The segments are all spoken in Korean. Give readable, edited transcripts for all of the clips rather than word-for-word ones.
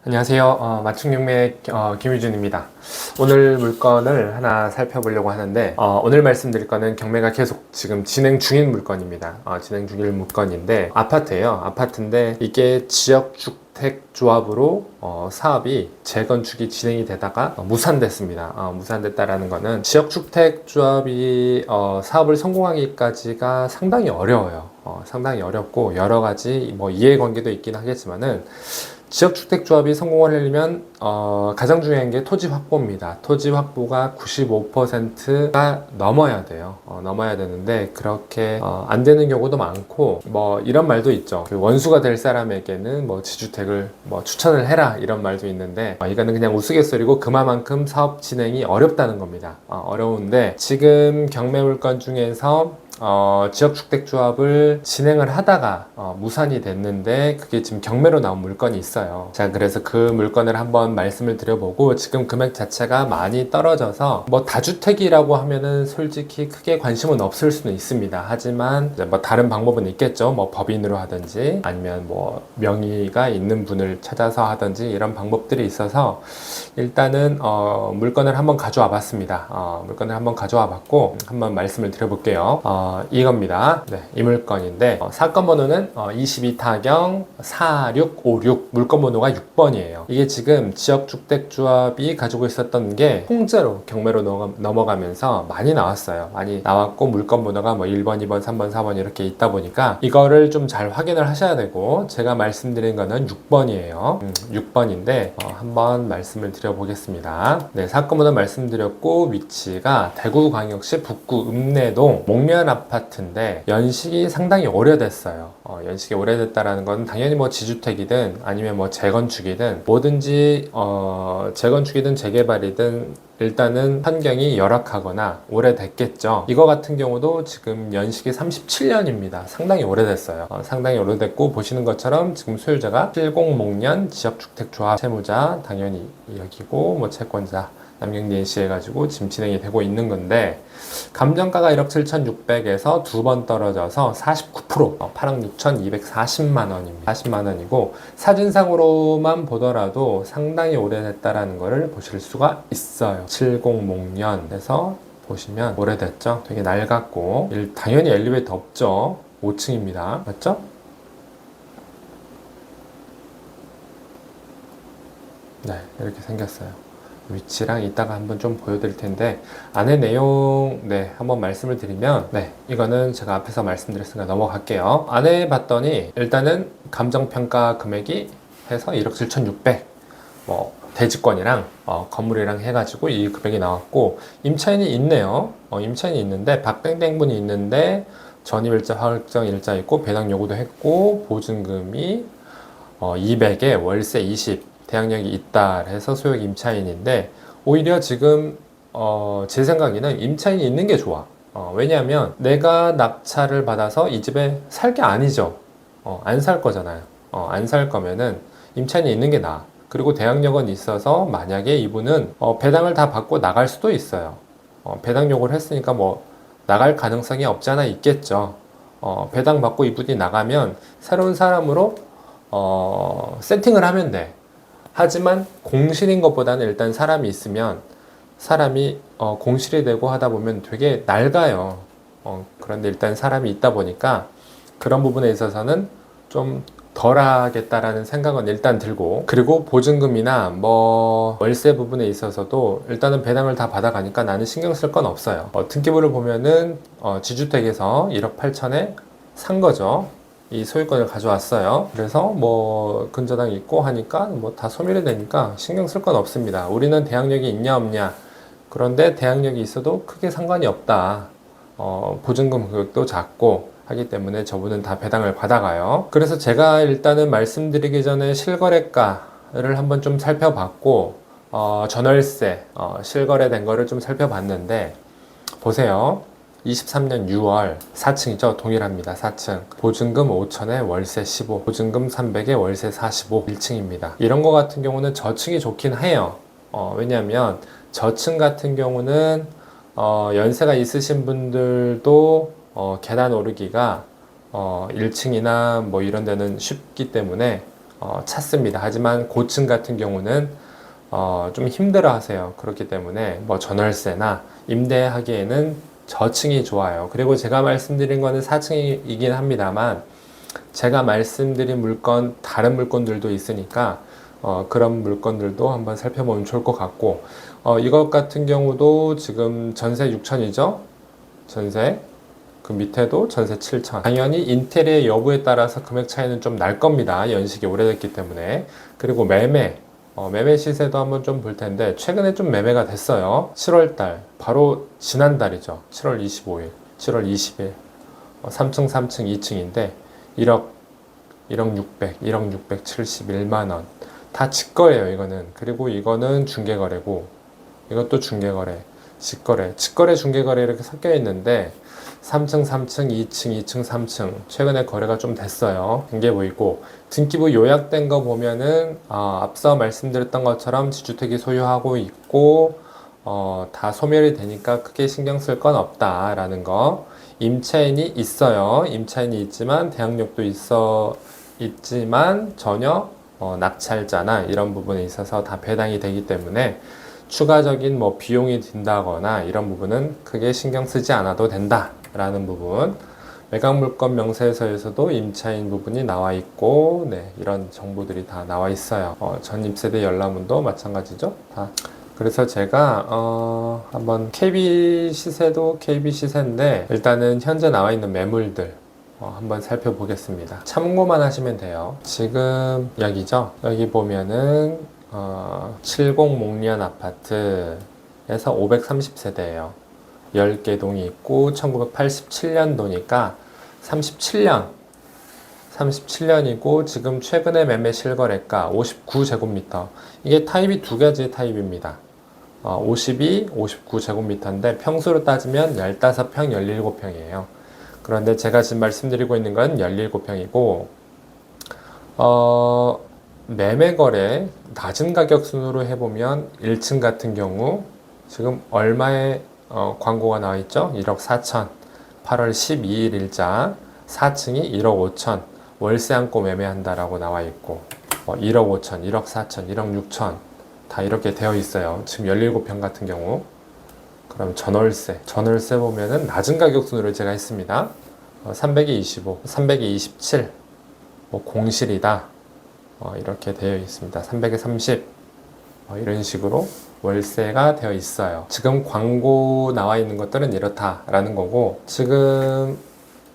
안녕하세요. 맞춤경매 김유준입니다. 오늘 물건을 하나 살펴보려고 하는데 오늘 말씀드릴 거는 경매가 계속 지금 진행 중인 물건입니다. 진행 중인 물건인데 아파트예요. 아파트인데 이게 지역주택조합으로 사업이 재건축이 진행이 되다가 무산됐습니다. 무산됐다라는 거는 지역주택조합이 사업을 성공하기까지가 상당히 어려워요. 상당히 어렵고 여러 가지 이해관계도 있긴 하겠지만은 지역주택조합이 성공을 하려면 가장 중요한 게 토지 확보입니다. 토지 확보가 95%가 넘어야 돼요. 넘어야 되는데 그렇게 안 되는 경우도 많고 이런 말도 있죠. 그 원수가 될 사람에게는 지주택을 추천을 해라 이런 말도 있는데 이거는 그냥 우스갯소리고 그만큼 사업 진행이 어렵다는 겁니다. 어려운데 지금 경매 물건 중에서 지역주택조합을 진행을 하다가 무산이 됐는데 그게 지금 경매로 나온 물건이 있어요. 자, 그래서 그 물건을 한번 말씀을 드려보고 지금 금액 자체가 많이 떨어져서 다주택이라고 하면은 솔직히 크게 관심은 없을 수는 있습니다. 하지만 다른 방법은 있겠죠. 법인으로 하든지 아니면 명의가 있는 분을 찾아서 하든지 이런 방법들이 있어서 일단은 물건을 한번 가져와 봤습니다. 물건을 한번 가져와 봤고 한번 말씀을 드려볼게요. 이겁니다. 네, 이 물건인데 사건 번호는 22타경 4656 물건 번호가 6번이에요. 이게 지금 지역주택조합이 가지고 있었던 게 통째로 경매로 넘어가면서 많이 나왔어요. 많이 나왔고 물건 번호가 1번, 2번, 3번, 4번 이렇게 있다 보니까 이거를 좀 잘 확인을 하셔야 되고 제가 말씀드린 거는 6번이에요. 6번인데 한번 말씀을 드려보겠습니다. 네, 사건 번호 말씀드렸고 위치가 대구광역시 북구 읍내동 목면 아파트인데 연식이 상당히 오래됐어요. 연식이 오래됐다라는 건 당연히 지주택이든 아니면 재건축이든 뭐든지 재건축이든 재개발이든 일단은 환경이 열악하거나 오래됐겠죠. 이거 같은 경우도 지금 연식이 37년입니다. 상당히 오래됐어요. 상당히 오래됐고 보시는 것처럼 지금 소유자가 70목련 지역주택조합 채무자 당연히 여기고 채권자 남경리NC 해가지고 지금 진행이 되고 있는 건데 감정가가 1억 7,600에서 두 번 떨어져서 49% 8억 6,240만 원입니다. 40만 원이고 사진상으로만 보더라도 상당히 오래됐다라는 것을 보실 수가 있어요. 70목련에서 보시면 오래됐죠. 되게 낡았고 당연히 엘리베이터 없죠. 5층입니다. 맞죠? 네, 이렇게 생겼어요. 위치랑 이따가 한번 좀 보여드릴 텐데 안에 내용 한번 말씀을 드리면 이거는 제가 앞에서 말씀드렸으니까 넘어갈게요. 안에 봤더니 일단은 감정평가 금액이 해서 1억 7,600 대지권이랑 건물이랑 해가지고 이 금액이 나왔고 임차인이 있네요. 임차인이 있는데 박땡땡분이 있는데 전입일자 확정일자 있고 배당 요구도 했고 보증금이 200에 월세 20 대항력이 있다 해서 소액 임차인인데 오히려 지금 제 생각에는 임차인이 있는 게 좋아. 왜냐하면 내가 낙찰을 받아서 이 집에 살 게 아니죠. 안 살 거잖아요. 안 살 거면은 임차인이 있는 게 나아. 그리고 대항력은 있어서 만약에 이분은 배당을 다 받고 나갈 수도 있어요. 배당 요구를 했으니까 나갈 가능성이 없지 않아 있겠죠. 배당 받고 이분이 나가면 새로운 사람으로 세팅을 하면 돼. 하지만 공실인 것보다는 일단 사람이 있으면 사람이 공실이 되고 하다 보면 되게 낡아요. 그런데 일단 사람이 있다 보니까 그런 부분에 있어서는 좀 덜 하겠다라는 생각은 일단 들고 그리고 보증금이나 월세 부분에 있어서도 일단은 배당을 다 받아가니까 나는 신경 쓸 건 없어요. 등기부를 보면은 지주택에서 1억 8천에 산 거죠. 이 소유권을 가져왔어요. 그래서 근저당 있고 하니까 다 소멸이 되니까 신경 쓸 건 없습니다. 우리는 대항력이 있냐 없냐. 그런데 대항력이 있어도 크게 상관이 없다. 보증금 금액도 작고 하기 때문에 저분은 다 배당을 받아가요. 그래서 제가 일단은 말씀드리기 전에 실거래가를 한번 좀 살펴봤고 전월세 실거래된 거를 좀 살펴봤는데 보세요. 23년 6월 4층이죠. 동일합니다. 4층. 보증금 5천에 월세 15, 보증금 300에 월세 45, 1층입니다. 이런 거 같은 경우는 저층이 좋긴 해요. 왜냐하면 저층 같은 경우는 연세가 있으신 분들도 계단 오르기가 1층이나 이런 데는 쉽기 때문에 찾습니다. 하지만 고층 같은 경우는 좀 힘들어 하세요. 그렇기 때문에 뭐 전월세나 임대하기에는 저층이 좋아요. 그리고 제가 말씀드린 거는 4층이긴 합니다만 제가 말씀드린 물건, 다른 물건들도 있으니까 그런 물건들도 한번 살펴보면 좋을 것 같고, 이것 같은 경우도 지금 전세 6천이죠? 전세. 그 밑에도 전세 7천. 당연히 인테리어 여부에 따라서 금액 차이는 좀 날 겁니다. 연식이 오래됐기 때문에. 그리고 매매. 매매 시세도 한번 좀 볼 텐데, 최근에 좀 매매가 됐어요. 7월달. 바로 지난달이죠. 7월 25일. 7월 20일. 3층, 3층, 2층인데, 1억 600, 1억 671만 원. 다 직거래예요, 이거는. 그리고 이거는 중개거래고, 이것도 중개거래, 직거래, 중개거래 이렇게 섞여 있는데, 3층, 3층, 2층, 2층, 3층. 최근에 거래가 좀 됐어요. 된 게 보이고, 등기부 요약된 거 보면은, 앞서 말씀드렸던 것처럼 지주택이 소유하고 있고, 다 소멸이 되니까 크게 신경 쓸 건 없다라는 거. 임차인이 있어요. 임차인이 있지만, 대항력도 있지만, 전혀, 낙찰자나 이런 부분에 있어서 다 배당이 되기 때문에, 추가적인 뭐 비용이 든다거나 이런 부분은 크게 신경 쓰지 않아도 된다라는 부분. 매각물건 명세서에서도 임차인 부분이 나와 있고, 네, 이런 정보들이 다 나와 있어요. 전입세대 열람문도 마찬가지죠. 다. 그래서 제가 한번 KB 시세도 KB 시세인데 일단은 현재 나와 있는 매물들 한번 살펴보겠습니다. 참고만 하시면 돼요. 지금 여기죠. 여기 보면은 70 목련 아파트에서 530세대예요. 10개 동이 있고 1987년도니까 37년이고 지금 최근에 매매 실거래가 59제곱미터. 이게 타입이 두 가지 타입입니다. 52, 59제곱미터인데 평수로 따지면 15평, 17평이에요. 그런데 제가 지금 말씀드리고 있는 건 17평이고 매매 거래 낮은 가격 순으로 해보면 1층 같은 경우 지금 얼마에 광고가 나와 있죠? 1억 4천 8월 12일 일자 4층이 1억 5천 월세 안고 매매한다라고 나와 있고 1억 5천, 1억 4천, 1억 6천 다 이렇게 되어 있어요. 지금 17평 같은 경우. 그럼 전월세 보면은 낮은 가격 순으로 제가 했습니다. 325, 327 공실이다. 이렇게 되어 있습니다. 300에 30 이런 식으로 월세가 되어 있어요. 지금 광고 나와 있는 것들은 이렇다라는 거고 지금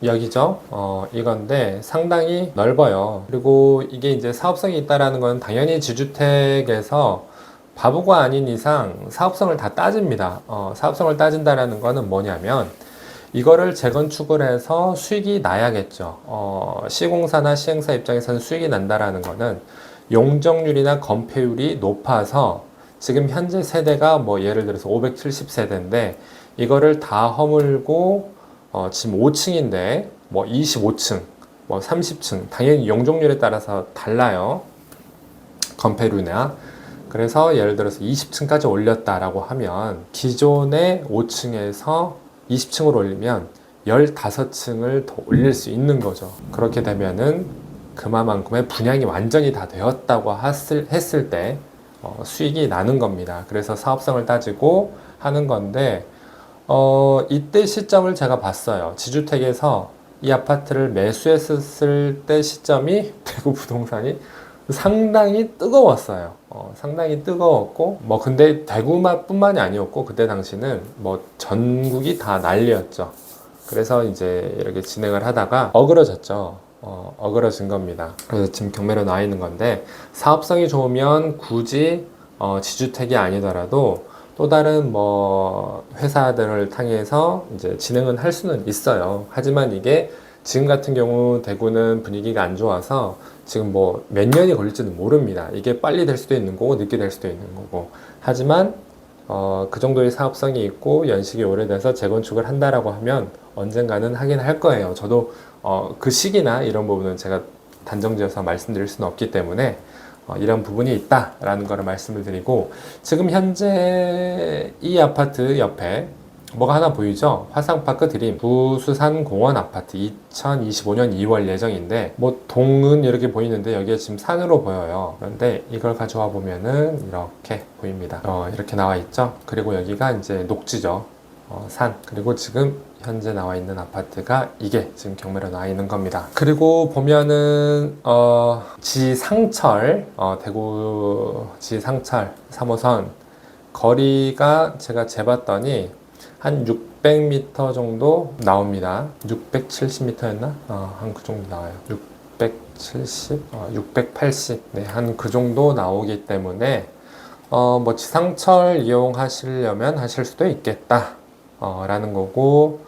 여기죠. 이건데 상당히 넓어요. 그리고 이게 이제 사업성이 있다라는 건 당연히 지주택에서 바보가 아닌 이상 사업성을 다 따집니다. 사업성을 따진다라는 거는 뭐냐면 이거를 재건축을 해서 수익이 나야겠죠. 시공사나 시행사 입장에서는 수익이 난다라는 거는 용적률이나 건폐율이 높아서 지금 현재 세대가 뭐 예를 들어서 570세대인데 이거를 다 허물고 지금 5층인데 뭐 25층, 뭐 30층 당연히 용적률에 따라서 달라요. 건폐율이나 그래서 예를 들어서 20층까지 올렸다라고 하면 기존의 5층에서 20층으로 올리면 15층을 더 올릴 수 있는 거죠. 그렇게 되면은 그만큼의 분양이 완전히 다 되었다고 했을 때 수익이 나는 겁니다. 그래서 사업성을 따지고 하는 건데 이때 시점을 제가 봤어요. 지주택에서 이 아파트를 매수했을 때 시점이 대구 부동산이 상당히 뜨거웠어요. 상당히 뜨거웠고 근데 대구뿐만이 아니었고 그때 당시는 뭐 전국이 다 난리였죠. 그래서 이제 이렇게 진행을 하다가 어그러졌죠. 어그러진 겁니다. 그래서 지금 경매로 나와 있는 건데 사업성이 좋으면 굳이 지주택이 아니더라도 또 다른 뭐 회사들을 통해서 이제 진행은 할 수는 있어요. 하지만 이게 지금 같은 경우 대구는 분위기가 안 좋아서 지금 뭐 몇 년이 걸릴지는 모릅니다. 이게 빨리 될 수도 있는 거고 늦게 될 수도 있는 거고. 하지만 그 정도의 사업성이 있고 연식이 오래돼서 재건축을 한다라고 하면 언젠가는 하긴 할 거예요. 저도 그 시기나 이런 부분은 제가 단정지어서 말씀드릴 수는 없기 때문에 이런 부분이 있다라는 거를 말씀을 드리고 지금 현재 이 아파트 옆에 뭐가 하나 보이죠? 화상파크 드림 부수산공원 아파트 2025년 2월 예정인데 뭐 동은 이렇게 보이는데 여기에 지금 산으로 보여요. 그런데 이걸 가져와 보면은 이렇게 보입니다. 이렇게 나와 있죠? 그리고 여기가 이제 녹지죠. 산. 그리고 지금 현재 나와 있는 아파트가 이게 지금 경매로 나와 있는 겁니다. 그리고 보면은 지상철 대구 지상철 3호선 거리가 제가 재봤더니 한 600m 정도 나옵니다. 670m였나? 한 그 정도 나와요. 670, 680, 네, 한 그 정도 나오기 때문에 뭐 지상철 이용하시려면 하실 수도 있겠다. 라는 거고,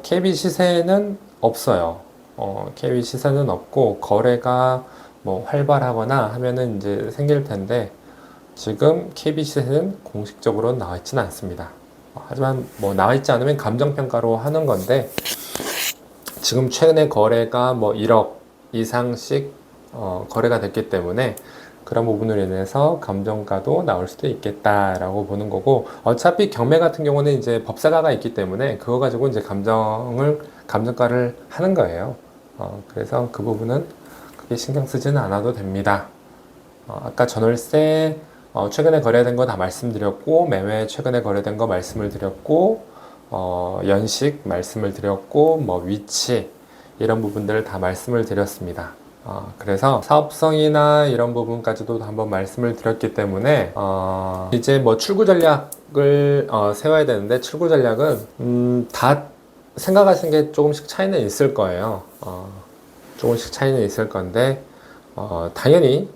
KB 시세는 없어요. KB 시세는 없고, 거래가 뭐 활발하거나 하면은 이제 생길 텐데, 지금 KB 시세는 공식적으로 나와 있지는 않습니다. 하지만 뭐 나와 있지 않으면 감정평가로 하는 건데, 지금 최근에 거래가 뭐 1억 이상씩 거래가 됐기 때문에 그런 부분으로 인해서 감정가도 나올 수도 있겠다라고 보는 거고, 어차피 경매 같은 경우는 이제 법사가가 있기 때문에 그거 가지고 이제 감정가를 하는 거예요. 그래서 그 부분은 크게 신경 쓰지는 않아도 됩니다. 아까 전월세 최근에 거래된 거 다 말씀드렸고, 매매 최근에 거래된 거 말씀을 드렸고, 연식 말씀을 드렸고, 뭐 위치 이런 부분들을 다 말씀을 드렸습니다. 그래서 사업성이나 이런 부분까지도 한번 말씀을 드렸기 때문에 이제 뭐 출구 전략을 세워야 되는데, 출구 전략은 다 생각하시는 게 조금씩 차이는 있을 거예요. 조금씩 차이는 있을 건데 당연히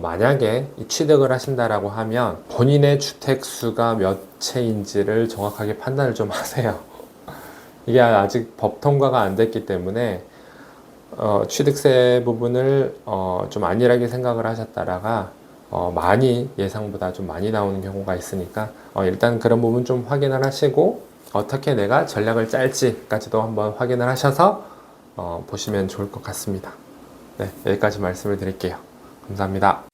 만약에 취득을 하신다라고 하면 본인의 주택 수가 몇 채인지를 정확하게 판단을 좀 하세요. 이게 아직 법 통과가 안 됐기 때문에 취득세 부분을 좀 안일하게 생각을 하셨다라가 많이 예상보다 좀 많이 나오는 경우가 있으니까 일단 그런 부분 좀 확인을 하시고 어떻게 내가 전략을 짤지까지도 한번 확인을 하셔서 보시면 좋을 것 같습니다. 네, 여기까지 말씀을 드릴게요. 감사합니다.